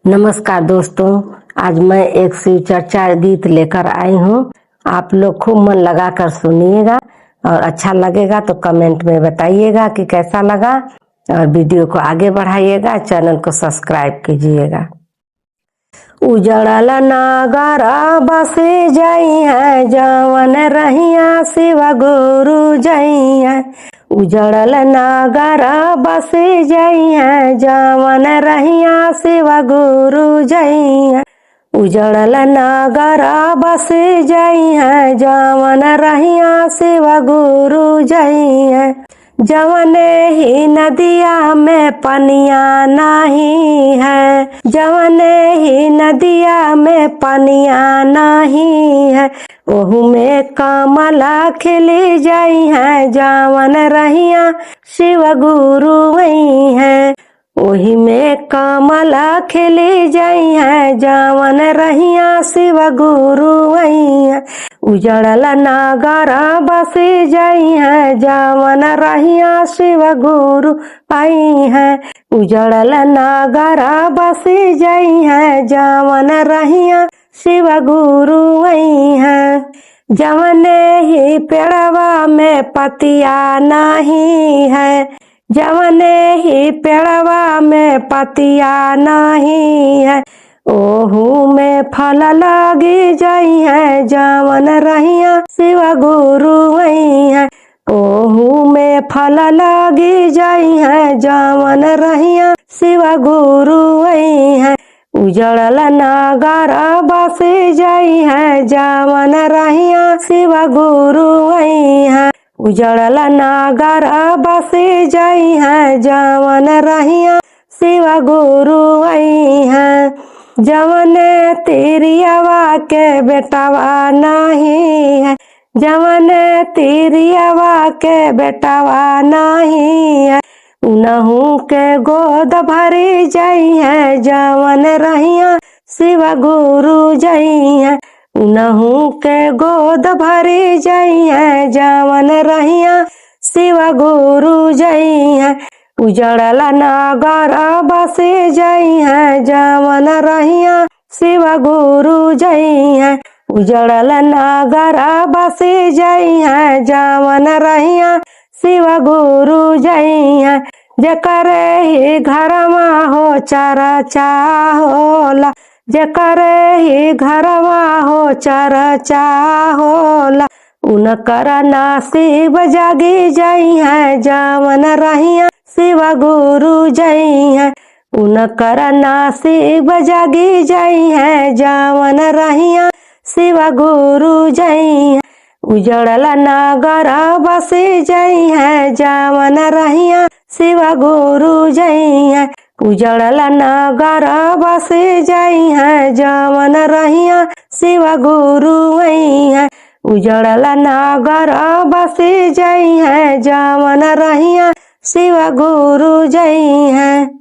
नमस्कार दोस्तों, आज मैं एक शिव चर्चा गीत लेकर आई हूँ। आप लोग खूब मन लगा कर सुनिएगा और अच्छा लगेगा तो कमेंट में बताइएगा कि कैसा लगा और वीडियो को आगे बढ़ाइएगा, चैनल को सब्सक्राइब कीजिएगा। उजड़ल नागरा बसे जाई है, जवन रहिया शिव गुरु जई है। उजड़ल नागरा बसे जाई है, जवन रहिया शिव गुरु जई है। उजड़ल नागरा बसे जाई है, जवन रहिया शिव गुरु जई है। जवने ही नदिया में पनिया नहीं है, जवने ही नदिया में पनिया नहीं है। ओहू में कमला खिली जाई है, जवन रहिया शिव गुरु वही है। ओही में कमला खिली जाई है, जवन रहिया शिव गुरु वही है। उजड़ल नागरा बसी जाई है, जवन रहिया शिव गुरु पाई है। उजड़ल नागरा बसी जाई है, जवन रहिया शिव गुरु वही है। जवने ही पेड़वा में पतिया नहीं है, जवने ही पेड़वा में पतिया नहीं है। ओहू में फल लगी जाई है, जवन रहिया शिव गुरु वही है। ओहू में फल लगी जाई है, जवन रहिया शिव गुरु वही है। उजड़ल नागरा बसे जाई है, जवन रहिया शिव गुरु वही है। उजड़ल नागरा बसे जाई है, जवन रहिया शिव गुरु वही है। जवने तिरियवा के बेटावा नहीं है, जवने तिरियवा के बेटावा नहीं है। उनहू के गोद भरी जाई है, जवन रहिया शिव गुरु जई है। उनहू के गोद भरी जाई है, जवन रहिया शिव गुरु जई है। उजड़ल नागरा बसे जाई है, जवन रहिया शिव गुरु जई है। उजड़ल नागरा बसे जाई है, जवन रहिया शिव गुरु जई है। जकरे ही घरमा हो चर्चा होला, जकरे ही घरमा हो चर्चा होला। उनकर नसीब जागी जाई है, जवन रहिया शिव गुरु जई है। उनकर नसीब जागी जाई है, जवन रहिया शिव गुरु जई है। उजड़ल नागरा बसे जाई है, जवन रहिया शिव गुरु जई है। उजड़ल नागरा बसे जाई है, जवन रहिया शिव गुरु वही है। उजड़ल नागरा बसे जाई है, जवन रहिया शिव गुरु जई है।